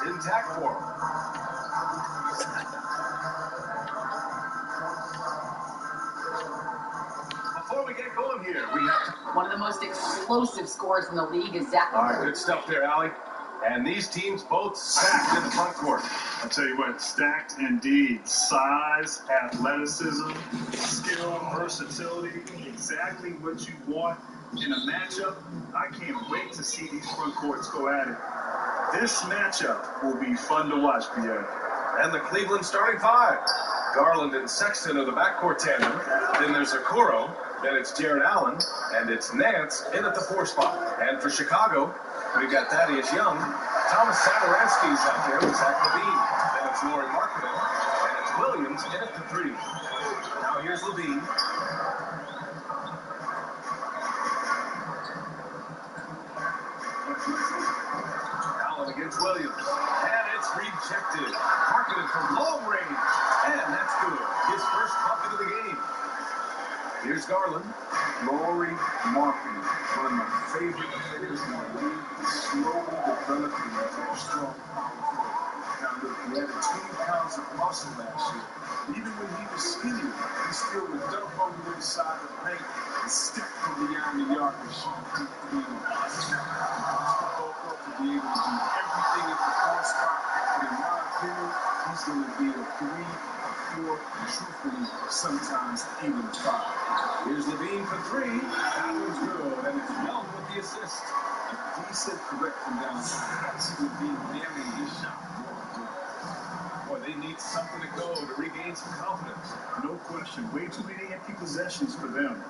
intact form. Before we get going here, we have one of the most explosive scores in the league is Zach. All right, good stuff there, Allie. And these teams both stacked in the front court. I'll tell you what, stacked indeed. Size, athleticism, skill, versatility, exactly what you want in a matchup. I can't wait to see these front courts go at it. This matchup will be fun to watch, Pierre. And the Cleveland starting five. Garland and Sexton are the backcourt tandem. Then there's Okoro. Then it's Jared Allen. And it's Nance in at the 4 spot. And for Chicago, we've got Thaddeus Young. Thomas Satoransky's out there with Zach Levine. Then it's Lauri Markkanen. And it's Williams in at the 3. Now here's Levine. Allen against Williams. And it's rejected. Markkanen from long range. And that's good. His first bucket of the game. Here's Garland. Lauri Markkanen, one of my favorite players in the league, slowly developing into a strong power forward. Now look, he added 20 pounds of muscle last year. Even when he was skinny, he still would dunk on the other side of the paint and step from beyond the arc and shoot deep three. He's bulk up to be able to do everything at the 4 spot. And in my opinion, he's going to be a 3, a 4, and truthfully, sometimes even a 5. Here's Levine for 3. That one's good, and it's Young with the assist. A decent correct from downtown. I see Levine nailing his shot. Boy, they need something to go to regain some confidence. No question. Way too many empty possessions for them.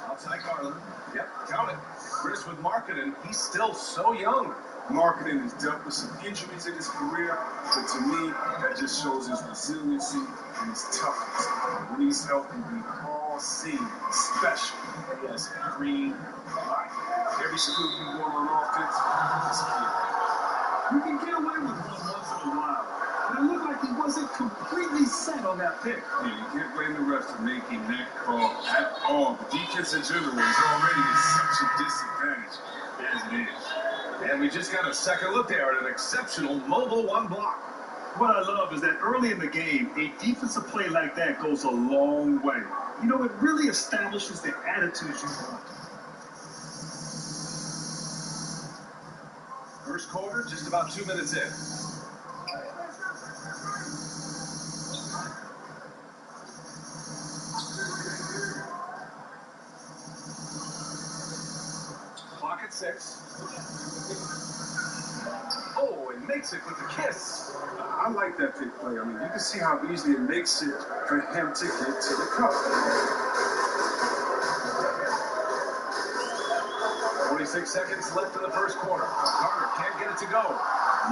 Outside Garland. Yep, count it. Chris with Markkanen. He's still so young. Markkanen has dealt with some injuries in his career, but to me, that just shows his resiliency and his toughness. And when he's healthy, we all see special. He has green light. Every school you want on offense, this kid. You can get away with one once in a while. But it looked like he wasn't completely set on that pick. Yeah, you can't blame the refs for making that call at all. The defense in general is already at such a disadvantage as it is. And we just got a second look there at an exceptional mobile 1 block. What I love is that early in the game, a defensive play like that goes a long way. You know, it really establishes the attitudes you want. First quarter, just about 2 minutes in. Clock at 6. Oh, and makes it with the kiss. I like that pick play. I mean, you can see how easily it makes it for him to get to the cup. 46 seconds left in the first quarter. Carter can't get it to go.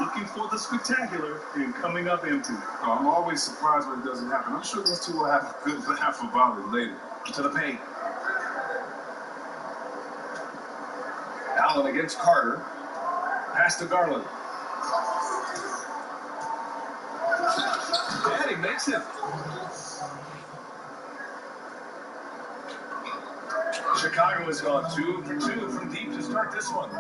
Looking for the spectacular and coming up empty. I'm always surprised when it doesn't happen. I'm sure these two will have a good laugh about it later. To the paint. Allen against Carter. Pass to Garland. And he makes it. Chicago has gone 2 for 2 from deep to start this one.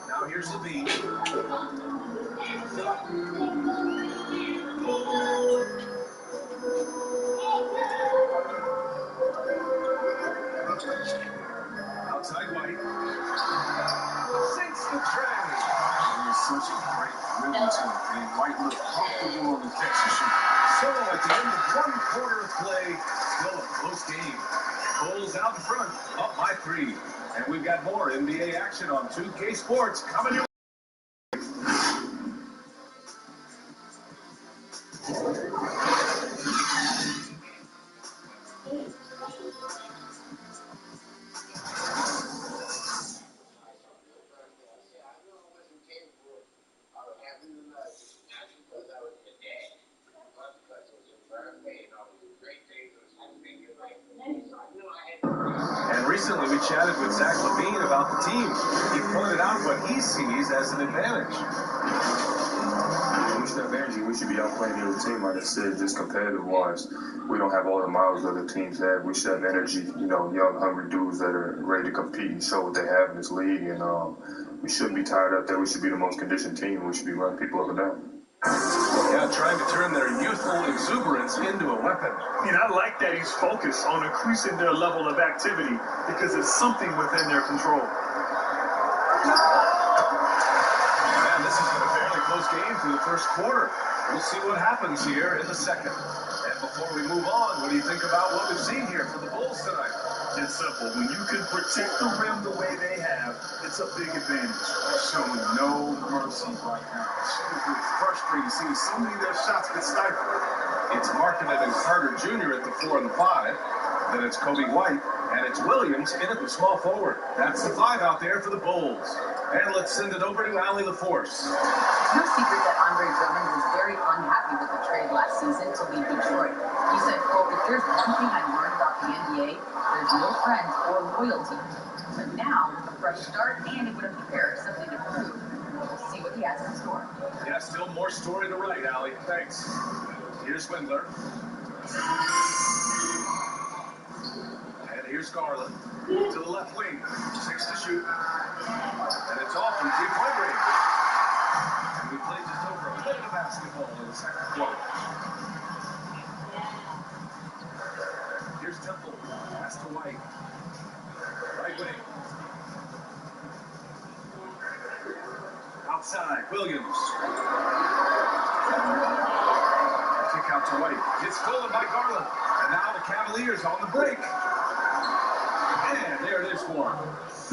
Now here's Levine. Outside White. Sinks the tray. There's such a great rhythm to it, and White looked comfortable on the catch and shoot. So at the end of 1 quarter of play, still a close game. Bulls out in front, up by 3. And we've got more NBA action on 2K Sports coming your way. And recently we chatted with Zach Levine about the team. He pointed out what he sees as an advantage. pushing up energy. We should be outplaying the other team, like I said, just competitive-wise. We don't have all the miles other teams have. We should have energy, young, hungry dudes that are ready to compete and show what they have in this league. And we shouldn't be tired up there. We should be the most conditioned team. We should be running people up and down. Yeah, trying to turn their youthful exuberance into a weapon. And I like that he's focused on increasing their level of activity because it's something within their control. Man, this has been a fairly close game through the first quarter. We'll see what happens here in the second. And before we move on, what do you think about what we've seen here for the Bulls tonight? It's simple. When you can protect the rim the way they have, it's a big advantage. Showing no mercy right now. It's frustrating seeing so many of their shots get stifled. It's Markkanen and Carter Jr. at the 4 and the 5. Then it's Kobe White, and it's Williams in at the small forward. That's the 5 out there for the Bulls. And let's send it over to Allie LaForce. It's no secret that Andre Drummond was very unhappy with the trade last season to leave Detroit. He said, quote, "If there's one thing I learned about the NBA, there's no friends or loyalty." But now, with a fresh start and able to prepare something to prove, we'll see what he has in store. Yeah, still more story to write, Allie. Thanks. Here's Windler. And here's Garland to the left wing. 6 to shoot. And it's off from three-point range. And we played just over a minute of basketball in the second quarter. Here's Temple. Pass to White. Right wing. Outside, Williams. Kick out to White. It's stolen by Garland. And now the Cavaliers on the break. And there it is for him.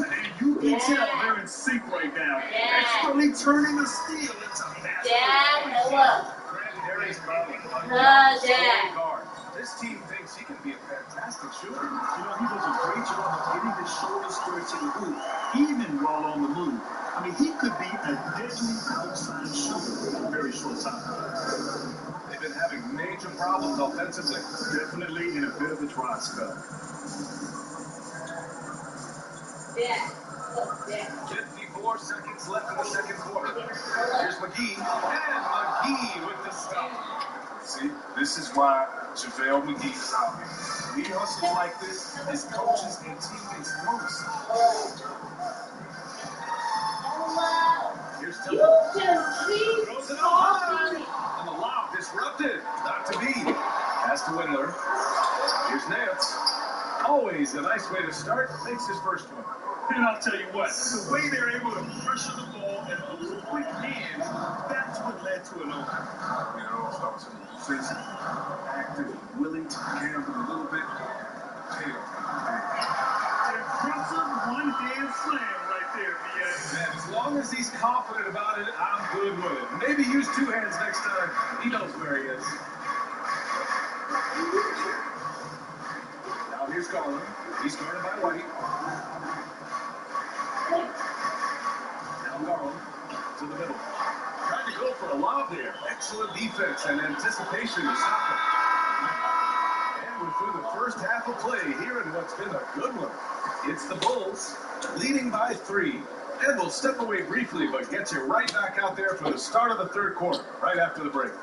And you can tell they're in sync right now. Expertly turning the steal into basketball. Grant Harry's problem. Guard. This team thinks he can be a fantastic shooter. He does a great job of getting his shoulder square to the hoop, even while on the move. I mean, he could be a deadly outside shooter in a very short time. They've been having major problems offensively. Definitely in a bit of a dry spell. 54 seconds left in the second quarter. Here's McGee. And McGee with the stop. See, this is why JaVale McGee is out here. When he hustles like this, his coaches and teammates notice. Here's Temple. Throws it up high. And the lob disrupted. Not to be. Pass to Windler. Here's Nance. Always a nice way to start. Makes his first one. And I'll tell you what, the way they're able to pressure the ball and with quick hands, that's what led to an opening. Starts in defensive, active, willing to gamble a little bit. Impressive one-hand slam right there, BS. Man, as long as he's confident about it, I'm good with it. Maybe use 2 hands next time. He knows where he is. Now here's Garland. He's guarded by White. Now Garland to the middle. Trying to go for a lob there. Excellent defense and anticipation to stop it. And we're through the first half of play here in what's been a good one. It's the Bulls leading by 3. And we'll step away briefly, but get you right back out there for the start of the third quarter, right after the break.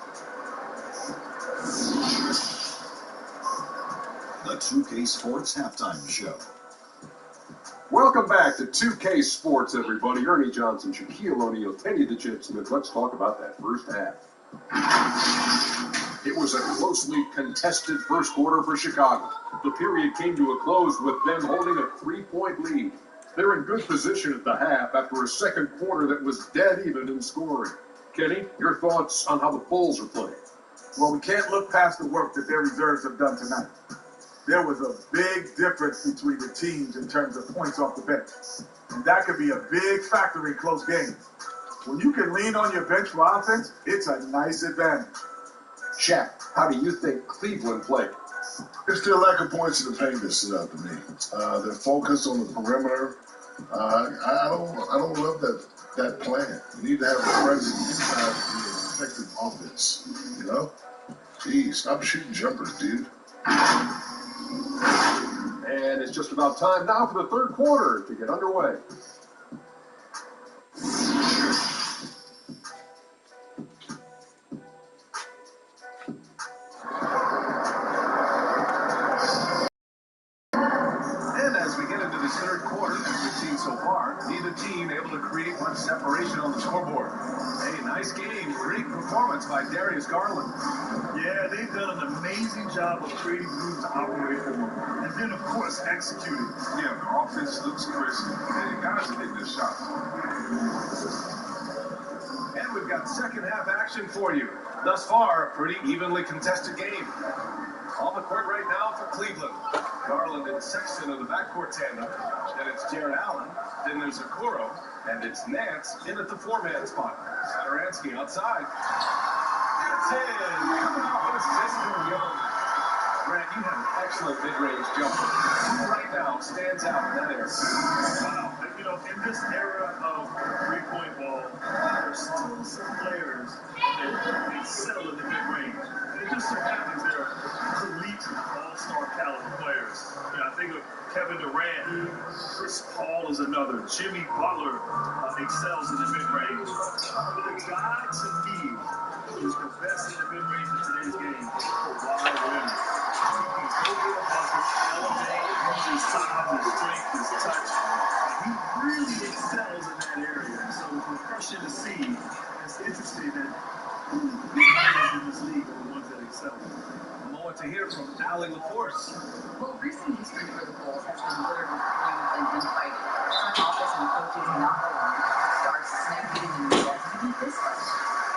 The 2K Sports Halftime Show. Welcome back to 2K Sports, everybody. Ernie Johnson, Shaquille O'Neal, Teddy the Jet Smith. Let's talk about that first half. It was a closely contested first quarter for Chicago. The period came to a close with them holding a 3-point lead. They're in good position at the half after a second quarter that was dead even in scoring. Kenny, your thoughts on how the Bulls are playing? Well, we can't look past the work that their reserves have done tonight. There was a big difference between the teams in terms of points off the bench. And that could be a big factor in close games. When you can lean on your bench for offense, it's a nice advantage. Shaq, how do you think Cleveland played? It's their lack of points in the paint that stood out to me. Their focus on the perimeter. I don't love that plan. You need to have a presence inside to be an effective offense. Geez, stop shooting jumpers, dude. And it's just about time now for the third quarter to get underway. so far. Neither team able to create much separation on the scoreboard. Hey, nice game. Great performance by Darius Garland. Yeah, they've done an amazing job of creating room to operate for them. And then, of course, executing. Yeah, the offense looks crisp. The guys are hitting their shots. And we've got second half action for you. Thus far, a pretty evenly contested game. On the court right now for Cleveland. Garland and Sexton in the backcourt tandem. Then it's Jared Allen. Then there's Okoro. And it's Nance in at the four-man spot. Saturansky outside. That's in. Coming off an assist from Young. Grant, you have an excellent mid-range jumper. Who right now stands out in that area? Wow. You know, in this era of three-point ball, there's still some players that excel in the mid-range. And it just so happens they're elite all-star caliber players. You know, I think of Kevin Durant, Chris Paul is another, Jimmy Butler excels in the mid-range. The guy to me who's the best in the mid-range in today's game is Kawhi Leonard. He can go get a bucket, elevate, use his size, his strength, his touch. He really excels in that area. So it's refreshing to see. It's interesting that who players in this league are the ones that excel. A moment to hear from Allie LaForce. Well, recent history for the Bulls has been littered with feuds and infighting. Front office and coaches not alone. Stars snapping in the middle. Even this fight.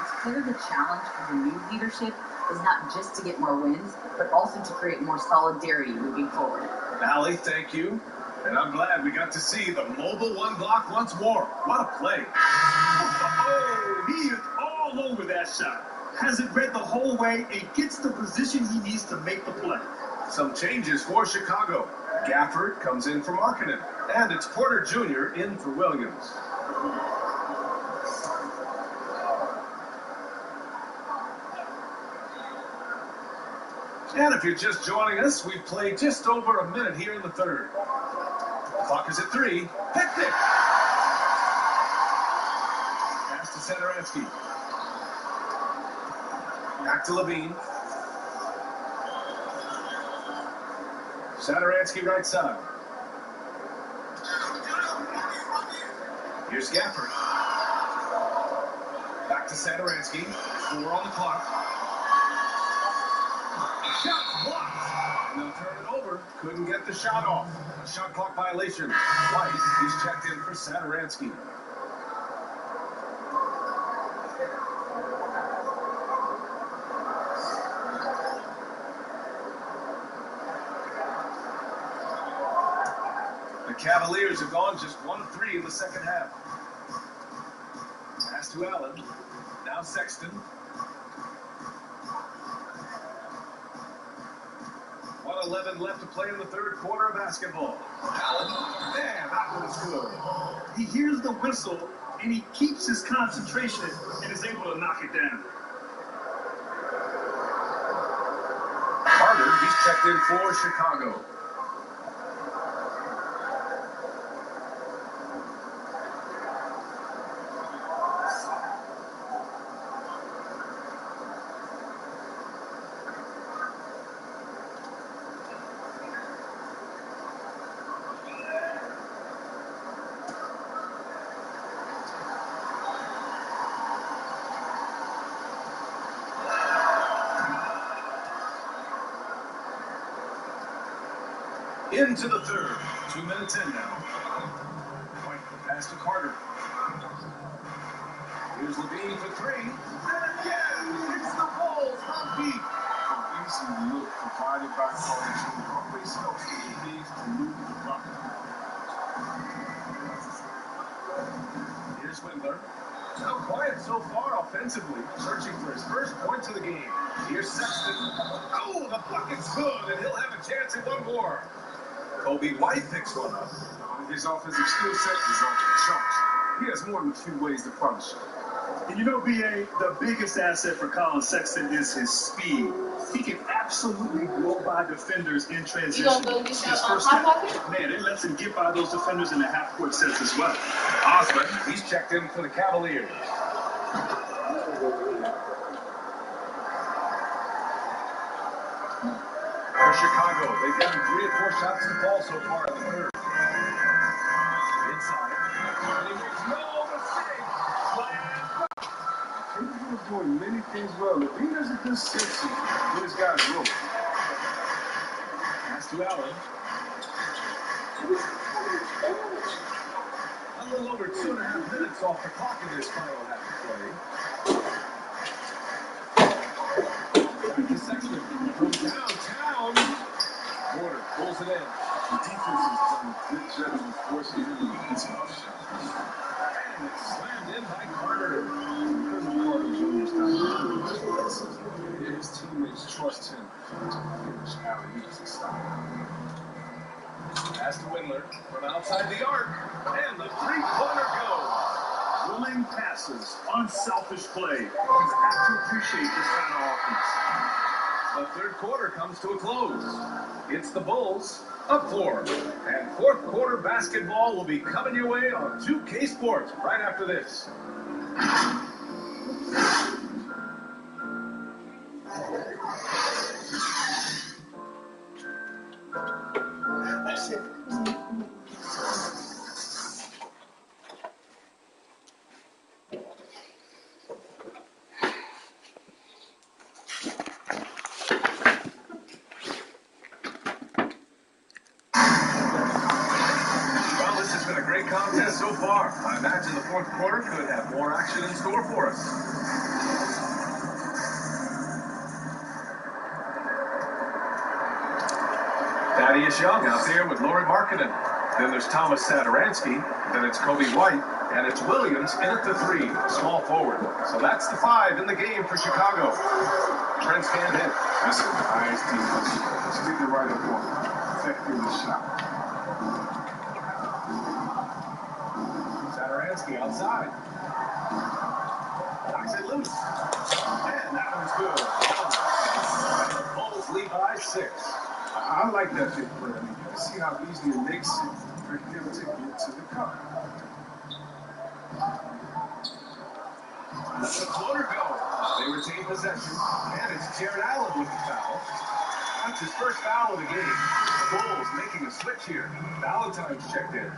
It's clear the challenge for the new leadership is not just to get more wins, but also to create more solidarity moving forward. Allie, thank you. And I'm glad we got to see the mobile one block once more. What a play. Oh, he is all over that shot. Has it read the whole way and gets the position he needs to make the play. Some changes for Chicago. Gafford comes in for Markkanen. And it's Porter Jr. in for Williams. And if you're just joining us, we've played just over a minute here in the third. Clock is at 3. Picnic! Pass to Saturansky. Back to Levine. Saturansky right side. Here's Gafford. Back to Saturansky. 4 on the clock. Shot blocked. And they'll turn it over. Couldn't get the shot off. A shot clock violation. White, he's checked in for Saturansky. The Cavaliers have gone just 1 of 3 in the second half. Pass to Allen. Now Sexton. 1:11 left to play in the third quarter of basketball. Allen, man, that one's good. He hears the whistle and he keeps his concentration and is able to knock it down. Carter, he's checked in for Chicago. Into the third. 2 minutes in now. Point pass to Carter. Here's Levine for 3. And again, it's the Bulls on beat. Easy look provided by Carter Jr. Always helps the Levine's to move the block. Here's Windler. Now quiet so far offensively, searching for his first points of the game. Here's Sexton. Oh, the bucket's good, and he'll have a chance at one more. Kobe White picks one up. His offensive skill set is off the charts. He has more than a few ways to punish. And you know, BA, the biggest asset for Colin Sexton is his speed. He can absolutely blow by defenders in transition. You gonna go get His your first hot step, pocket? man, it lets him get by those defenders in the half-court sets as well. Osman, he's checked in for the Cavaliers. For Chicago, they've gotten 3 or 4 shots to fall so far in the third. Inside. things well. Levine has a good sense of what his guys roll. Pass to Allen. A little over 2.5 minutes off the clock in this final half of play. Back to Sexton. From downtown. Porter pulls it in. The defense has done a good job of forcing him to hit some shots. And it's slammed in by Carter. Because of Carter Jr.'s time, his teammates trust him to finish alley-oops and stop. Pass to Windler from outside the arc. And the three-pointer goes. Willing passes, unselfish play. You have to appreciate this kind of offense. The third quarter comes to a close. It's the Bulls up 4. And fourth quarter basketball will be coming your way on 2K Sports right after this. Contest so far. I imagine the fourth quarter could have more action in store for us. Thaddeus Young out there with Lauri Markkanen. Then there's Thomas Satoransky. Then it's Kobe White. And it's Williams in at the 3, small forward. So that's the 5 in the game for Chicago. Trent's can't hit. That's a nice defense. Stick it right up on him. Affecting the shot. Satoransky outside. Knocks it loose. And that one's good. And the Bulls lead by 6. I like that big play. I mean, you can see how easy it makes it for him to get to the cup. Let the floater go. They retain possession. And it's Jared Allen with the foul. That's his first foul of the game. The Bulls making a switch here. Valentine's checked in.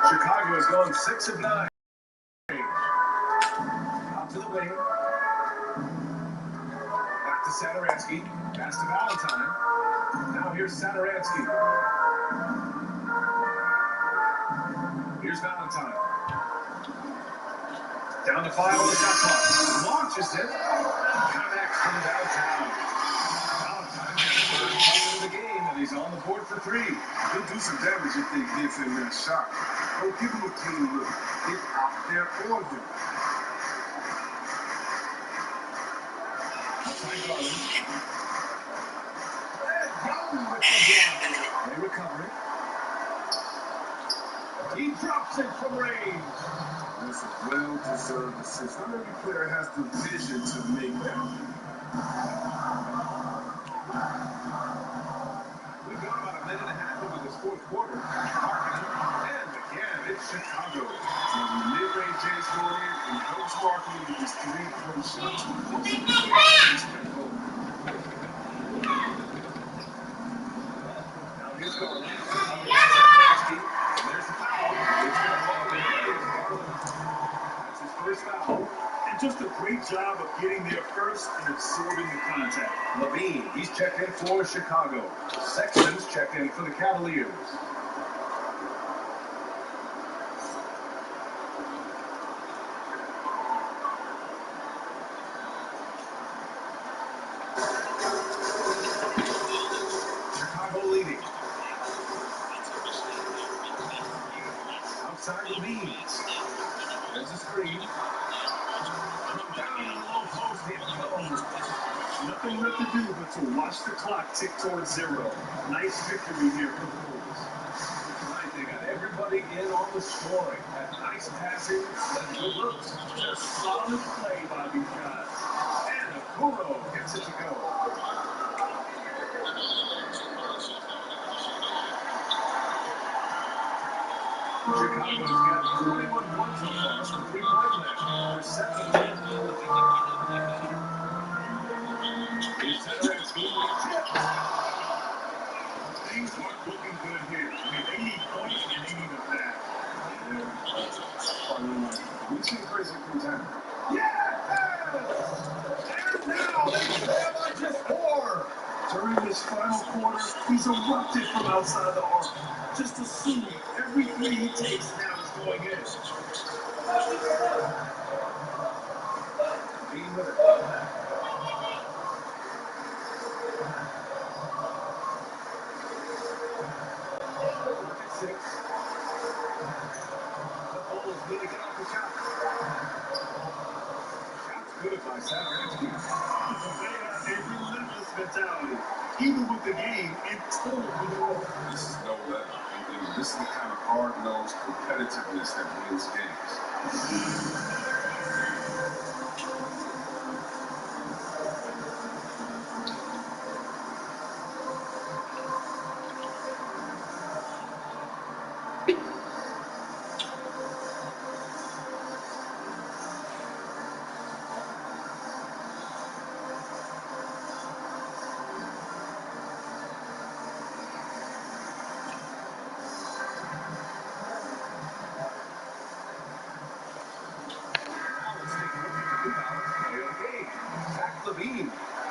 Chicago has gone 6 of 9. Out to the wing. Back to Satoransky. Pass to Valentine. Now here's Satoransky. Here's Valentine. Down to 5 on the shot clock. Launches it. Connects from downtown. Valentine has the first bucket of the game, and he's on the board for 3. He'll do some damage if they give him that shot. Don't give him a clean look. Get out there on him. Outside Garland. And Garland with the block. They recover it. He drops it from range. That's a well-deserved assist. Not every player has the vision to make that. We've got about a minute and a half into this fourth quarter. And again, it's Chicago. So the mid-range James going in, and Coach Markkanen with his 3-point shots. Now here's Garland. There's the foul. That's his first foul. And just a great job of getting there first and absorbing the contact. Levine, he's checked in for Chicago. Sexton's checked in for the Cavaliers. Chicago leading. Outside Levine. There's a screen. From down in the low post, it goes. Nothing left to do but to watch the clock tick towards 0. Nice victory here for the Bulls. Tonight they got everybody in on the scoring. Had nice passing and good looks. Just solid play by these guys. And Okoro gets it to go. Chicago's got 41 points so far from 3-point land. They're second. Here's Satoransky. Things And now they trail by just 4. During this final quarter, he's erupted from outside the arc. Just assume every three he takes now is going in. Being with it. 6. The ball is good to get off the shot. Shot's good by Savansky. They have a relentless mentality, even with the game in total control. This is no let up. This is the kind of hard-nosed competitiveness that wins games.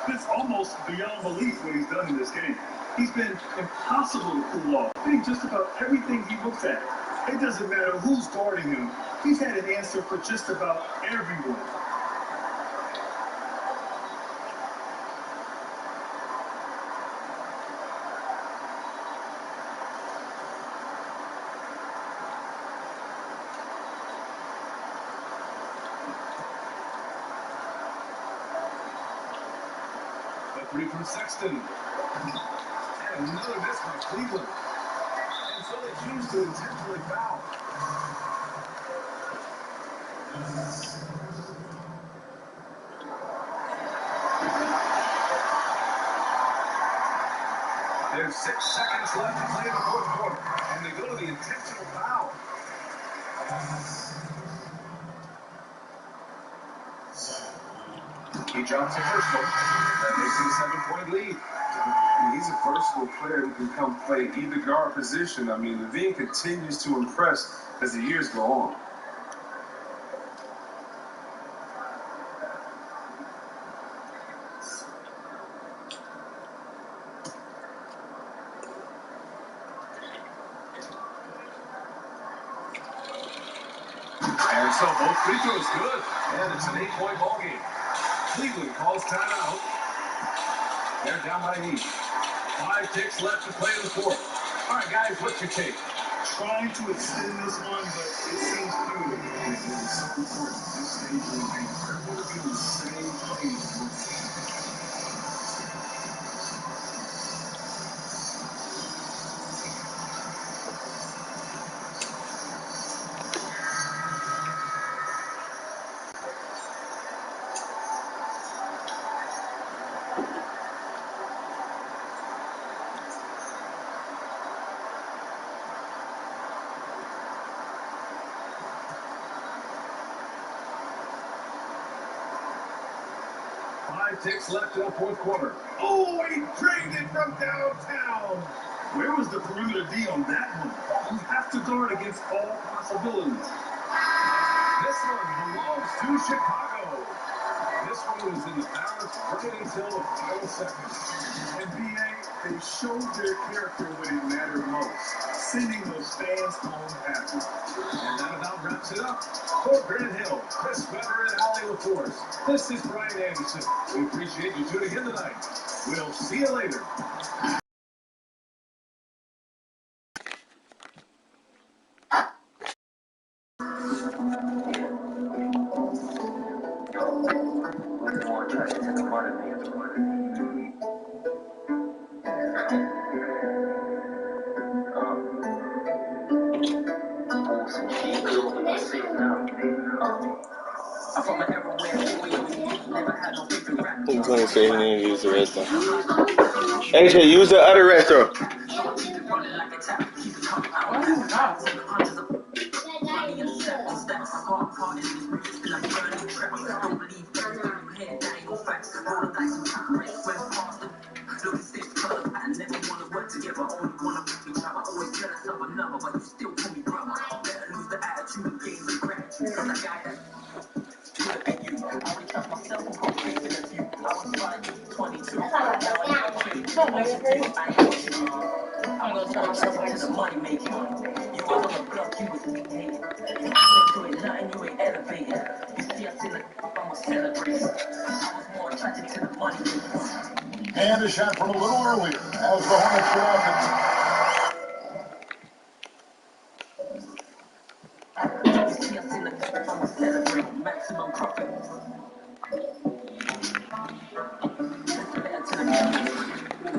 It's almost beyond belief what he's done in this game. He's been impossible to pull off. Hitting just about everything he looks at. It doesn't matter who's guarding him. He's had an answer for just about everyone. Three from Sexton. And another miss by Cleveland. And so they choose to intentionally foul. There's 6 seconds left to play in the fourth quarter. And they go to the intentional foul. He drops the first one. That makes it a 7-point lead. He's a versatile player who can come play either guard position. I mean, Levine continues to impress as the years go on. And so both free throws good. And it's an 8-point ball game. Cleveland calls timeout. They're down by 8. 5 ticks left to play in the fourth. All right, guys, what's your take? Trying to extend this one, but it seems futile. It's so important at this stage of the game. Everyone to be on the same page. Ticks left in the fourth quarter. Oh, he drained it from downtown. Where was the perimeter D on that one? You have to guard against all possibilities. This one belongs to Chicago. This one was in the balance right until the final seconds. And BA, they showed their character when it mattered most, sending those fans home happy. And that about wraps it up. For Grant Hill, Chris Weber, and Allie LaForce, this is Brian Anderson. We appreciate you tuning in tonight. We'll see you later. He's gonna say he didn't use the red thing. AJ, use the other red throw. I'm gonna turn myself back to the money making. You was on the block, you was dictating. You ain't nothing, you ain't elevating. You see us in the I'ma celebrate. I was more attracted to the money. And a shot from a little earlier as the Hornets go off